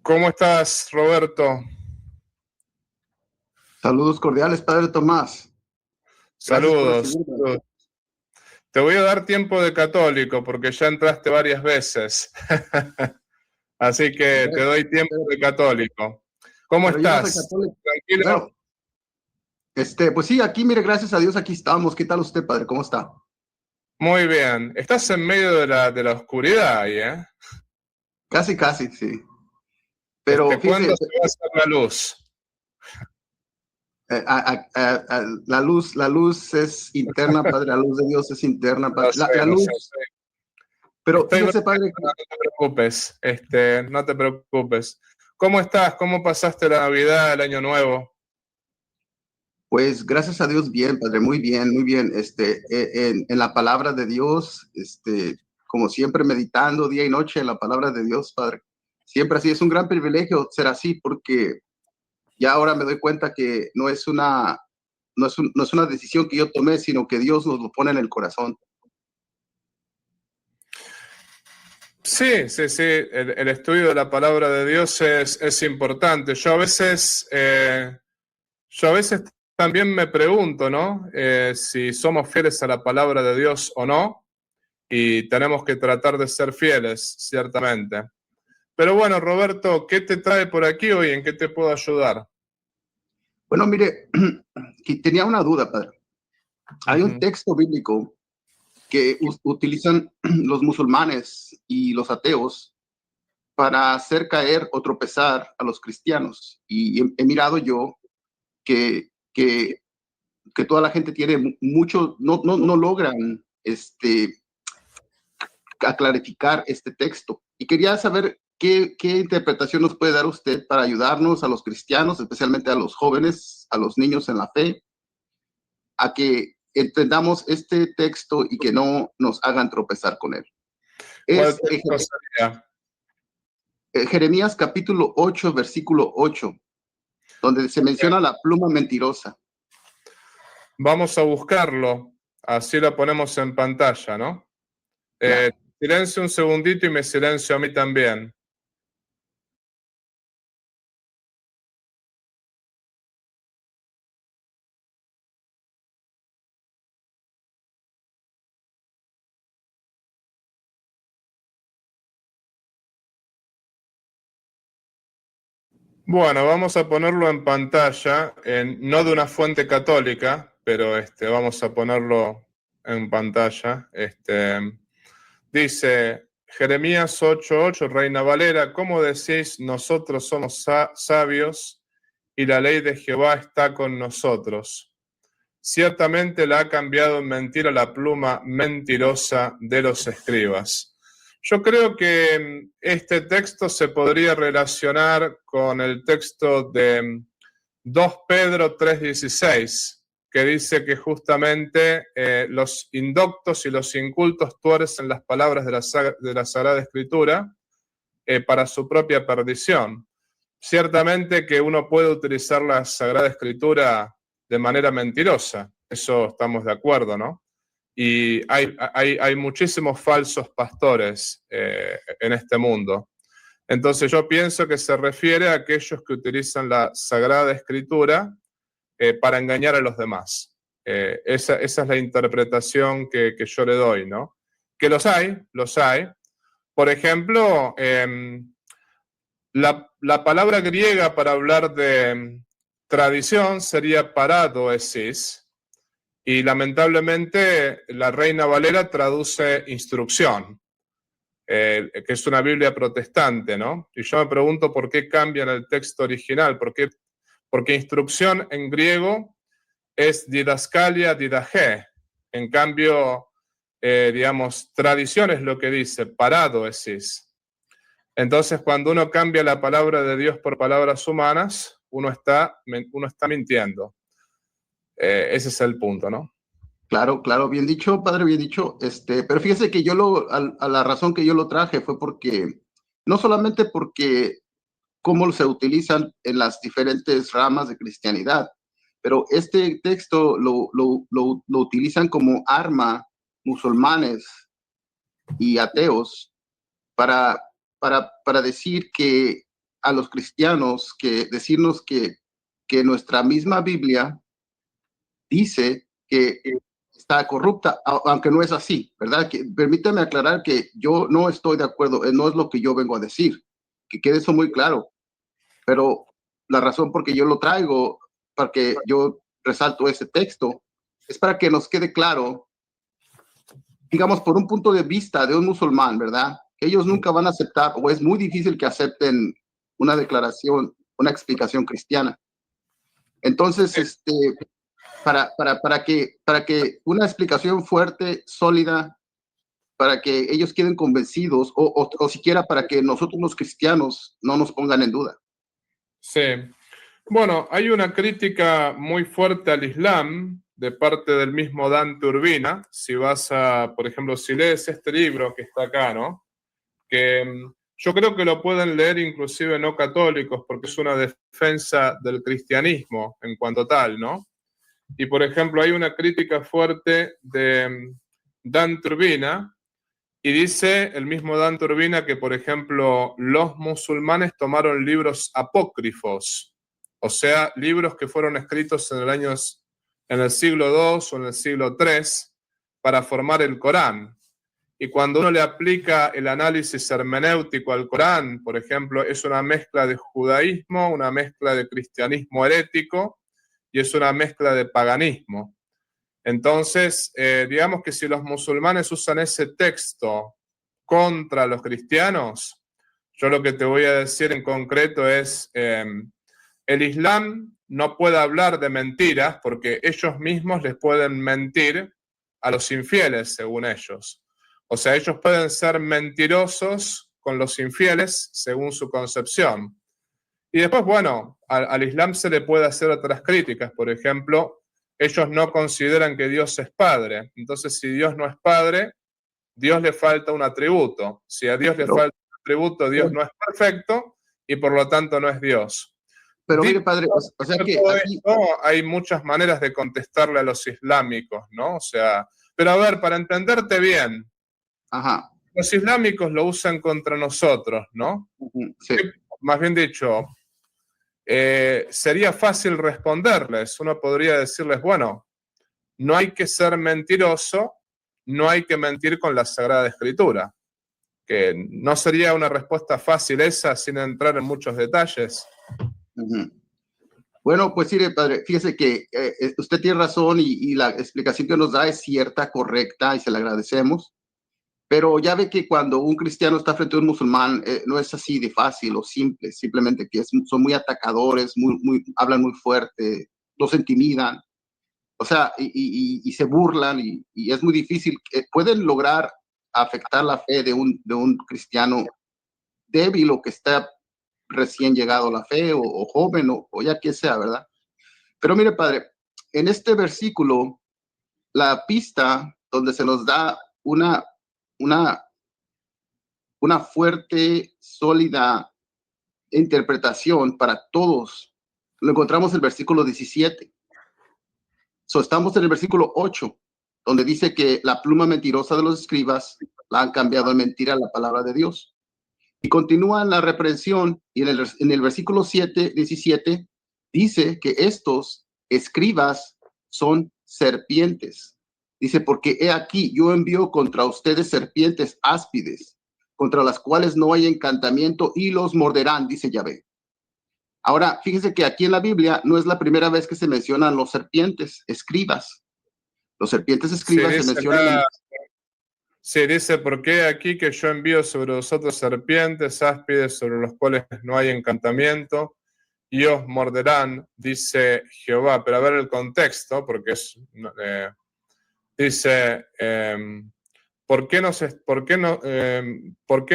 ¿Cómo estás, Roberto? Saludos cordiales, Padre Tomás. Gracias por Saludos. recibirme. Te voy a dar tiempo de católico porque ya entraste varias veces. Así que te doy tiempo de católico. ¿Cómo Pero yo no soy estás? católico. ¿Tranquilo? Bueno, pues sí, aquí, mire, gracias a Dios, aquí estamos. ¿Qué tal usted, Padre? ¿Cómo está? Muy bien. Estás en medio de la oscuridad ahí, ¿eh? Casi, sí. Pero ¿Cuándo fíjese, se va a hacer la luz? la luz es interna, Padre. La luz de Dios es interna, Padre. La Lo sé. luz, pero Estoy fíjese, bromeando, Padre, no te preocupes. No te preocupes. ¿Cómo estás? ¿Cómo pasaste la Navidad, el Año Nuevo? pues gracias a Dios, bien, Padre, muy bien, muy bien. En la palabra de Dios, como siempre, meditando día y noche en la palabra de Dios, Padre. Siempre así, es un gran privilegio ser así, porque ya ahora me doy cuenta que no es una decisión que yo tomé, sino que Dios nos lo pone en el corazón. Sí. El estudio de la palabra de Dios es importante. Yo a veces también me pregunto, ¿no? Si somos fieles a la palabra de Dios o no, y tenemos que tratar de ser fieles, ciertamente. Pero bueno, Roberto, ¿qué te trae por aquí hoy? ¿En qué te puedo ayudar? Bueno, mire, que tenía una duda, Padre. Hay un texto bíblico que utilizan los musulmanes y los ateos para hacer caer o tropezar a los cristianos. Y he mirado yo que, que, que toda la gente tiene mucho, no logran a clarificar este texto. Y quería saber qué interpretación nos puede dar usted para ayudarnos a los cristianos, especialmente a los jóvenes, a los niños en la fe, a que entendamos este texto y que no nos hagan tropezar con él. ¿Cuál Es texto sería? Jeremías capítulo 8, versículo 8, donde se menciona la pluma mentirosa. Vamos a buscarlo, así lo ponemos en pantalla, ¿no? Claro. Silencio un segundito y me silencio a mí también. Bueno, vamos a ponerlo en pantalla, no de una fuente católica, pero vamos a ponerlo en pantalla. Dice Jeremías 8:8, Reina Valera, ¿cómo decís nosotros somos sabios y la ley de Jehová está con nosotros? Ciertamente la ha cambiado en mentira la pluma mentirosa de los escribas. Yo creo que este texto se podría relacionar con el texto de 2 Pedro 3:16, que dice que justamente los indoctos y los incultos tuercen las palabras de la Sagrada Escritura para su propia perdición. Ciertamente que uno puede utilizar la Sagrada Escritura de manera mentirosa, eso estamos de acuerdo, ¿no? Y hay muchísimos falsos pastores en este mundo. Entonces yo pienso que se refiere a aquellos que utilizan la Sagrada Escritura para engañar a los demás. Esa es la interpretación que yo le doy, ¿no? Que los hay. Por ejemplo, la palabra griega para hablar de tradición sería paradoesis, y lamentablemente la Reina Valera traduce instrucción, que es una Biblia protestante, ¿no? Y yo me pregunto por qué cambian el texto original, porque instrucción en griego es didaskalia, didaje. En cambio, digamos, tradición es lo que dice, paradoesis. Entonces, cuando uno cambia la palabra de Dios por palabras humanas, uno está mintiendo. Ese es el punto, ¿no? Claro, bien dicho, Padre, bien dicho. Pero fíjese que a la razón que yo lo traje fue porque, no solamente porque cómo se utilizan en las diferentes ramas de cristianidad, pero este texto lo utilizan como arma musulmanes y ateos para decir que a los cristianos que decirnos que nuestra misma Biblia dice que está corrupta, aunque no es así, ¿verdad? Permítame aclarar que yo no estoy de acuerdo, no es lo que yo vengo a decir, que quede eso muy claro, pero la razón por que yo lo traigo, porque yo resalto ese texto, es para que nos quede claro, digamos, por un punto de vista de un musulmán, ¿verdad? Que ellos nunca van a aceptar, o es muy difícil que acepten una declaración, una explicación cristiana. Entonces, para que una explicación fuerte, sólida, para que ellos queden convencidos, o siquiera para que nosotros los cristianos no nos pongan en duda. Sí. Bueno, hay una crítica muy fuerte al Islam de parte del mismo Dante Urbina. Si vas a, por ejemplo, si lees este libro que está acá, ¿no? Que yo creo que lo pueden leer inclusive no católicos porque es una defensa del cristianismo en cuanto tal, ¿no? Y, por ejemplo, hay una crítica fuerte de Dante Urbina y dice el mismo Dante Urbina que, por ejemplo, los musulmanes tomaron libros apócrifos, o sea, libros que fueron escritos en el siglo II o en el siglo III para formar el Corán. Y cuando uno le aplica el análisis hermenéutico al Corán, por ejemplo, es una mezcla de judaísmo, una mezcla de cristianismo herético y es una mezcla de paganismo. Entonces, digamos que si los musulmanes usan ese texto contra los cristianos, yo lo que te voy a decir en concreto es, el Islam no puede hablar de mentiras porque ellos mismos les pueden mentir a los infieles, según ellos. O sea, ellos pueden ser mentirosos con los infieles, según su concepción. Y después, bueno, al Islam se le puede hacer otras críticas. Por ejemplo, ellos no consideran que Dios es padre. Entonces, si Dios no es padre, Dios le falta un atributo. Si a Dios le falta un atributo, Dios no es perfecto y por lo tanto no es Dios. Pero mire, padre, o sea que aquí... esto, hay muchas maneras de contestarle a los islámicos, ¿no? O sea, pero a ver, para entenderte bien, Ajá. Los islámicos lo usan contra nosotros, ¿no? Sí. Más bien dicho, sería fácil responderles. Uno podría decirles, bueno, no hay que ser mentiroso, no hay que mentir con la Sagrada Escritura. Que no sería una respuesta fácil esa sin entrar en muchos detalles. Bueno, pues sí, padre, fíjese que usted tiene razón y la explicación que nos da es cierta, correcta y se la agradecemos. Pero ya ve que cuando un cristiano está frente a un musulmán, no es así de fácil o simple, simplemente que son muy atacadores, hablan muy fuerte, los intimidan, o sea, y se burlan y es muy difícil. Pueden lograr afectar la fe de un cristiano débil o que está recién llegado a la fe o joven o ya que sea, ¿verdad? Pero mire, padre, en este versículo, la pista donde se nos da una fuerte, sólida interpretación para todos, lo encontramos en el versículo 17. Estamos en el versículo 8, donde dice que la pluma mentirosa de los escribas la han cambiado en mentira la palabra de Dios. Y continúa en la reprensión, y en el versículo 17, dice que estos escribas son serpientes. Dice, porque he aquí, yo envío contra ustedes serpientes áspides, contra las cuales no hay encantamiento y los morderán, dice Yahvé. Ahora, fíjense que aquí en la Biblia no es la primera vez que se mencionan los serpientes, escribas. Los serpientes escribas se mencionan. Se dice, ¿por qué aquí que yo envío sobre vosotros serpientes áspides sobre los cuales no hay encantamiento y os morderán, dice Jehová? Pero a ver el contexto, porque dice, ¿por qué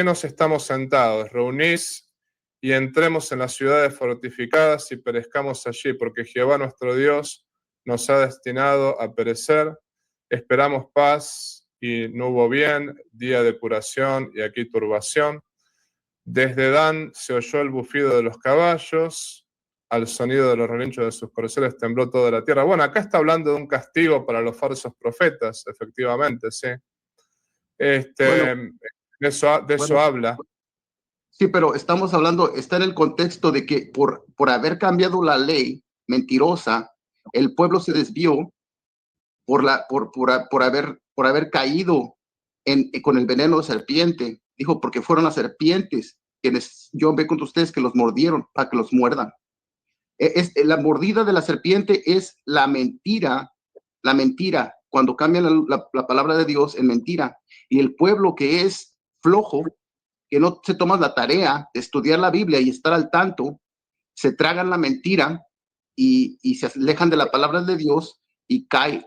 nos estamos sentados? Reunís y entremos en las ciudades fortificadas y perezcamos allí, porque Jehová nuestro Dios nos ha destinado a perecer. Esperamos paz y no hubo bien, día de curación y aquí turbación. Desde Dan se oyó el bufido de los caballos, al sonido de los relinchos de sus corceles tembló toda la tierra. Bueno, acá está hablando de un castigo para los falsos profetas, efectivamente, sí. Bueno, de eso habla. Sí, pero estamos hablando, está en el contexto de que por haber cambiado la ley mentirosa, el pueblo se desvió por haber caído con el veneno de serpiente. Dijo, porque fueron las serpientes quienes yo ve con ustedes que los mordieron para que los muerdan. La mordida de la serpiente es la mentira, cuando cambian la palabra de Dios en mentira. Y el pueblo que es flojo, que no se toma la tarea de estudiar la Biblia y estar al tanto, se tragan la mentira y se alejan de la palabra de Dios y cae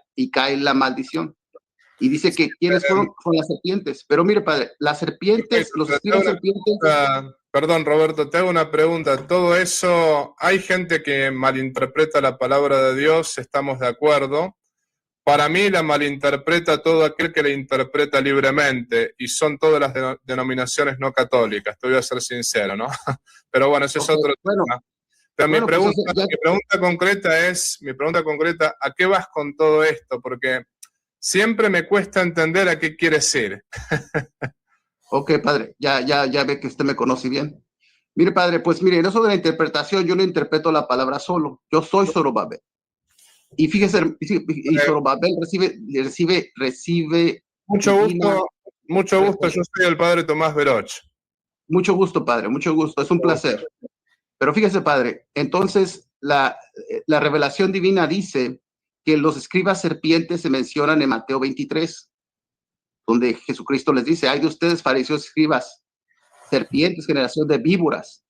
la maldición. Y dice que quienes fueron las serpientes. Pero mire, padre, las serpientes, los escribas serpientes. Perdón, Roberto, te hago una pregunta. Todo eso, hay gente que malinterpreta la palabra de Dios, estamos de acuerdo. Para mí la malinterpreta todo aquel que la interpreta libremente, y son todas las denominaciones no católicas, te voy a ser sincero, ¿no? Pero bueno, ese es otro tema. Pero mi pregunta concreta, ¿a qué vas con todo esto? Porque siempre me cuesta entender a qué quieres ir. Ok, padre, ya ve que usted me conoce bien. Mire, padre, pues mire, en eso de la interpretación, yo no interpreto la palabra solo. Yo soy Zorobabel. Y fíjese, y Zorobabel recibe. Mucho gusto, yo soy el padre Tomás Veroch. Mucho gusto, padre, mucho gusto, es un placer. Pero fíjese, padre, entonces la revelación divina dice que los escribas serpientes se mencionan en Mateo 23, donde Jesucristo les dice, ay de ustedes, fariseos, escribas, serpientes, generación de víboras,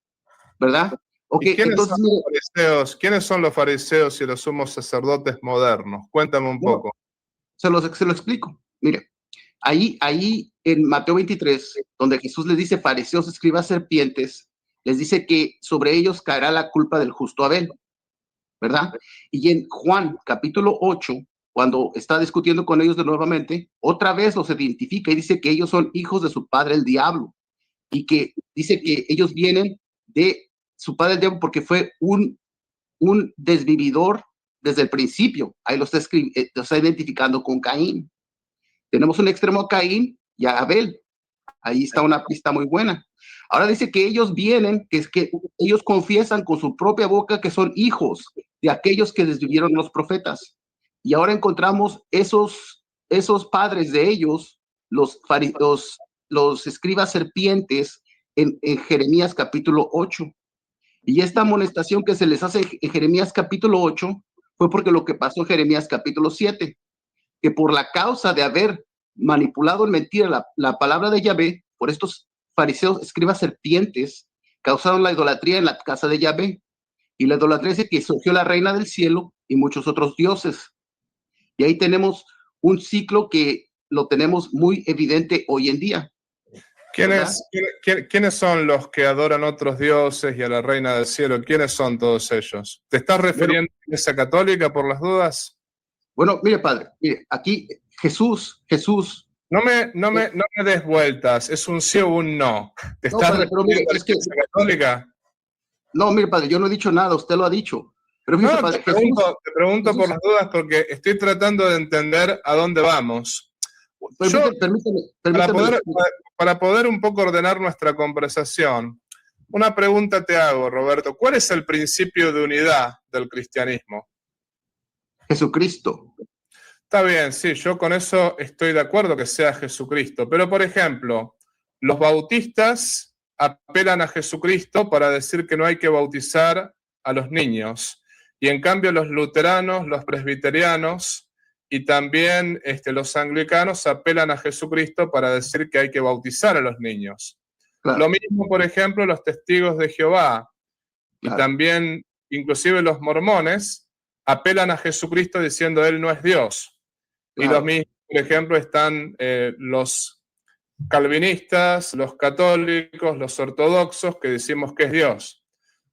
¿verdad? Okay, entonces, ¿quiénes son los fariseos y los sumos sacerdotes modernos? Cuéntame un poco. Se lo explico. Mire, ahí en Mateo 23, donde Jesús les dice, fariseos, escribas, serpientes, les dice que sobre ellos caerá la culpa del justo Abel, ¿verdad? Y en Juan, capítulo 8, cuando está discutiendo con ellos de nuevamente, otra vez los identifica y dice que ellos son hijos de su padre el diablo, y que dice que ellos vienen de su padre el diablo porque fue un desvividor desde el principio. Ahí lo está identificando con Caín. Tenemos un extremo a Caín y a Abel. Ahí está una pista muy buena. Ahora dice que ellos vienen, que es que ellos confiesan con su propia boca que son hijos de aquellos que desvivieron los profetas. Y ahora encontramos esos padres de ellos, los escribas serpientes, en Jeremías capítulo 8. Y esta amonestación que se les hace en Jeremías capítulo 8 fue porque lo que pasó en Jeremías capítulo 7, que por la causa de haber manipulado en mentira la palabra de Yahvé, por estos fariseos, escribas serpientes, causaron la idolatría en la casa de Yahvé. Y la idolatría es que surgió la reina del cielo y muchos otros dioses. Y ahí tenemos un ciclo que lo tenemos muy evidente hoy en día. ¿Quiénes son los que adoran otros dioses y a la reina del cielo? ¿Quiénes son todos ellos? ¿Te estás refiriendo a la Iglesia católica por las dudas? Bueno, mire, padre, mire, aquí Jesús. No me des vueltas, es un sí o un no. ¿Te estás refiriendo a la Iglesia católica? No, mire, padre, yo no he dicho nada, usted lo ha dicho. Pero fíjese, padre, te pregunto por las dudas porque estoy tratando de entender a dónde vamos. Permítame. Para poder un poco ordenar nuestra conversación, una pregunta te hago, Roberto. ¿Cuál es el principio de unidad del cristianismo? Jesucristo. Está bien, sí, yo con eso estoy de acuerdo que sea Jesucristo. Pero, por ejemplo, los bautistas apelan a Jesucristo para decir que no hay que bautizar a los niños. Y en cambio los luteranos, los presbiterianos y también los anglicanos apelan a Jesucristo para decir que hay que bautizar a los niños. Claro. Lo mismo, por ejemplo, los testigos de Jehová y también inclusive los mormones apelan a Jesucristo diciendo Él no es Dios. Claro. Y los mismos, por ejemplo, están los calvinistas, los católicos, los ortodoxos que decimos que es Dios.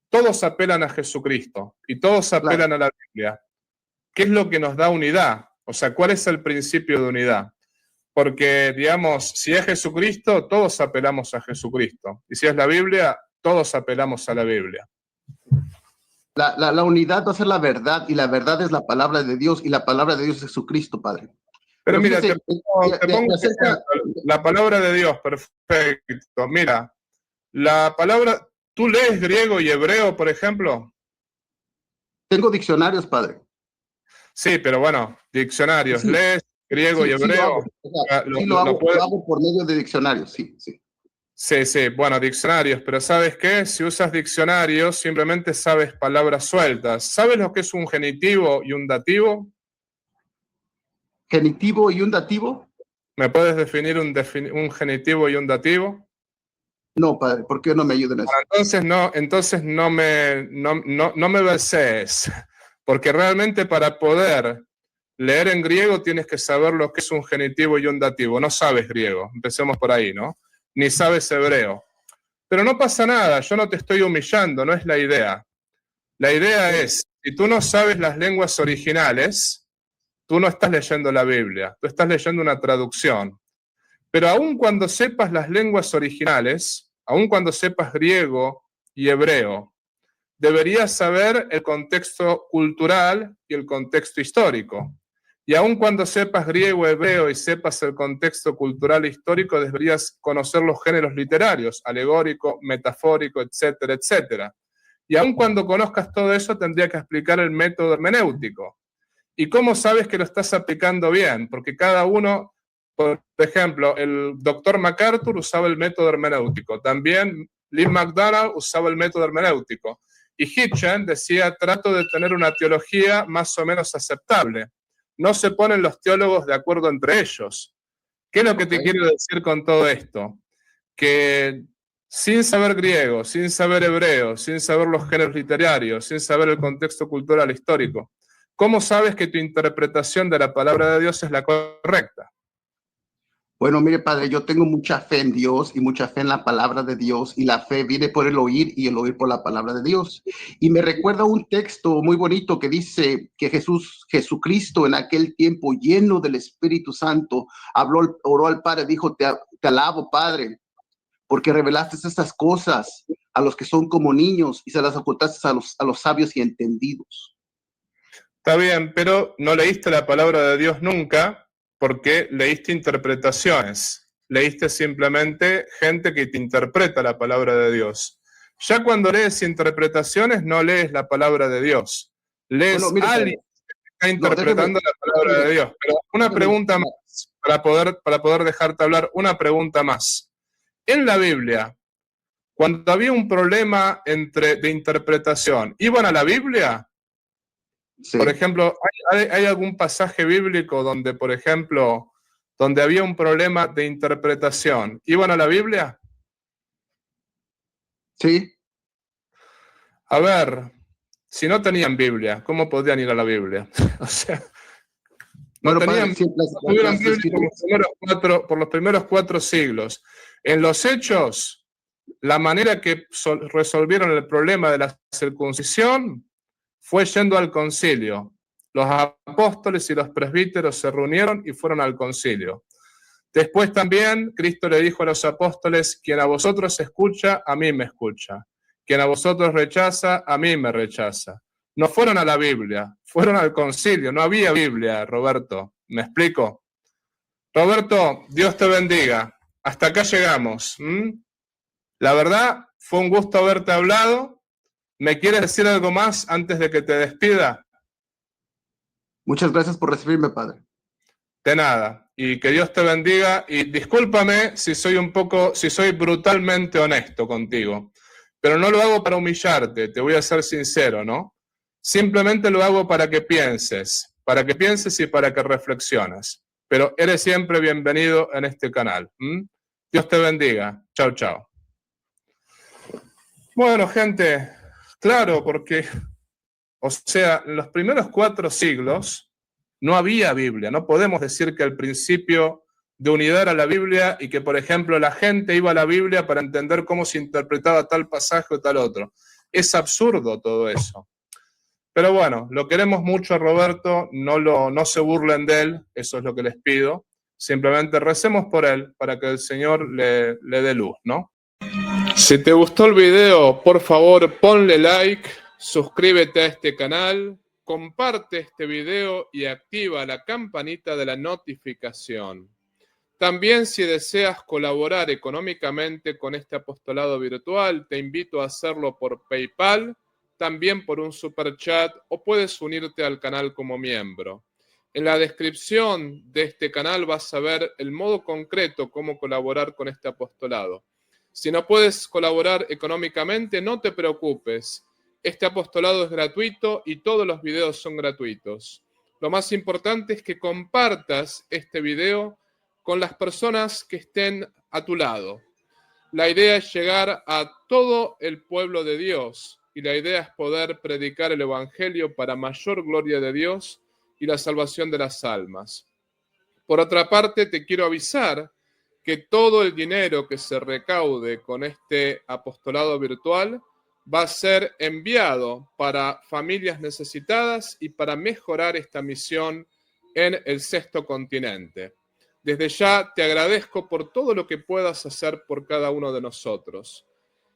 Todos apelan a Jesucristo y todos apelan a la Biblia. ¿Qué es lo que nos da unidad? O sea, ¿cuál es el principio de unidad? Porque, digamos, si es Jesucristo, todos apelamos a Jesucristo. Y si es la Biblia, todos apelamos a la Biblia. La unidad va a ser la verdad, y la verdad es la palabra de Dios, y la palabra de Dios es Jesucristo, Padre. Pero mira, te pongo la palabra de Dios, perfecto. Mira, La palabra, ¿tú lees griego y hebreo, por ejemplo? Tengo diccionarios, padre. Sí, pero bueno, diccionarios, Sí, ¿lees griego y sí lo hebreo? hago. O sea, ¿Lo, sí lo- lo puedes? lo hago por medio de diccionarios, sí, sí. Sí, sí, bueno, diccionarios, pero ¿sabes qué? Si usas diccionarios, simplemente sabes palabras sueltas. ¿Sabes lo que es un genitivo y un dativo? ¿Genitivo y un dativo? ¿Me puedes definir un genitivo y un dativo? No, padre, ¿por qué no me ayudan a eso? Entonces no me verses, porque realmente para poder leer en griego tienes que saber lo que es un genitivo y un dativo. No sabes griego, empecemos por ahí, ¿no? Ni sabes hebreo. Pero no pasa nada, yo no te estoy humillando, no es la idea. La idea es, si tú no sabes las lenguas originales, tú no estás leyendo la Biblia, tú estás leyendo una traducción. Pero aun cuando sepas las lenguas originales, aun cuando sepas griego y hebreo, deberías saber el contexto cultural y el contexto histórico. Y aun cuando sepas griego, hebreo y sepas el contexto cultural e histórico, deberías conocer los géneros literarios, alegórico, metafórico, etcétera, etcétera. Y aun cuando conozcas todo eso, tendría que explicar el método hermenéutico. ¿Y cómo sabes que lo estás aplicando bien? Porque cada uno, por ejemplo, el doctor MacArthur usaba el método hermenéutico, también Lee McDonald usaba el método hermenéutico, y Hitchen decía, trato de tener una teología más o menos aceptable. No se ponen los teólogos de acuerdo entre ellos. ¿Qué es lo que te quiero decir con todo esto? Que sin saber griego, sin saber hebreo, sin saber los géneros literarios, sin saber el contexto cultural histórico, ¿cómo sabes que tu interpretación de la palabra de Dios es la correcta? Bueno, mire, padre, yo tengo mucha fe en Dios y mucha fe en la palabra de Dios, y la fe viene por el oír y el oír por la palabra de Dios. Y me recuerda un texto muy bonito que dice que Jesucristo en aquel tiempo, lleno del Espíritu Santo, oró al Padre, dijo, te alabo, Padre, porque revelaste estas cosas a los que son como niños y se las ocultaste a los sabios y entendidos. Está bien, pero no leíste la palabra de Dios nunca porque leíste interpretaciones. Leíste simplemente gente que te interpreta la palabra de Dios. Ya cuando lees interpretaciones, no lees la palabra de Dios. Lees Bueno, mire, a alguien que está interpretando la palabra de Dios. Pero una pregunta más, para poder dejarte hablar, una pregunta más. En la Biblia, cuando había un problema de interpretación, ¿iban a la Biblia? sí. Por ejemplo, ¿hay algún pasaje bíblico donde, por ejemplo, donde había un problema de interpretación? ¿Iban a la Biblia? Sí. A ver, si no tenían Biblia, ¿cómo podían ir a la Biblia? O sea, no Bueno, padre, tenían, siempre no tuvieron Biblia por los primeros 4 siglos. En los Hechos, la manera que resolvieron el problema de la circuncisión fue yendo al concilio. Los apóstoles y los presbíteros se reunieron y fueron al concilio. Después también Cristo le dijo a los apóstoles, quien a vosotros escucha, a mí me escucha. Quien a vosotros rechaza, a mí me rechaza. No fueron a la Biblia, fueron al concilio. No había Biblia, Roberto. ¿Me explico? Roberto, Dios te bendiga. Hasta acá llegamos. La verdad, fue un gusto haberte hablado. ¿Me quieres decir algo más antes de que te despida? Muchas gracias por recibirme, padre. De nada. Y que Dios te bendiga. Y discúlpame si soy brutalmente honesto contigo. Pero no lo hago para humillarte, te voy a ser sincero, ¿no? Simplemente lo hago para que pienses y para que reflexiones. Pero eres siempre bienvenido en este canal. Dios te bendiga. Chao, chao. Bueno, gente, claro, porque, o sea, en los primeros 4 siglos no había Biblia. No podemos decir que al principio de unidad era la Biblia y que, por ejemplo, la gente iba a la Biblia para entender cómo se interpretaba tal pasaje o tal otro. Es absurdo todo eso. Pero bueno, lo queremos mucho a Roberto, no se burlen de él, eso es lo que les pido. Simplemente recemos por él para que el Señor le dé luz, ¿no? Si te gustó el video, por favor, ponle like, suscríbete a este canal, comparte este video y activa la campanita de la notificación. También, si deseas colaborar económicamente con este apostolado virtual, te invito a hacerlo por PayPal, también por un super chat, o puedes unirte al canal como miembro. En la descripción de este canal vas a ver el modo concreto cómo colaborar con este apostolado. Si no puedes colaborar económicamente, no te preocupes. Este apostolado es gratuito y todos los videos son gratuitos. Lo más importante es que compartas este video con las personas que estén a tu lado. La idea es llegar a todo el pueblo de Dios y la idea es poder predicar el Evangelio para mayor gloria de Dios y la salvación de las almas. Por otra parte, te quiero avisar que todo el dinero que se recaude con este apostolado virtual va a ser enviado para familias necesitadas y para mejorar esta misión en el sexto continente. Desde ya te agradezco por todo lo que puedas hacer por cada uno de nosotros.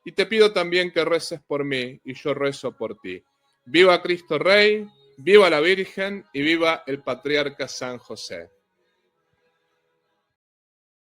Y te pido también que reces por mí y yo rezo por ti. Viva Cristo Rey, viva la Virgen y viva el Patriarca San José.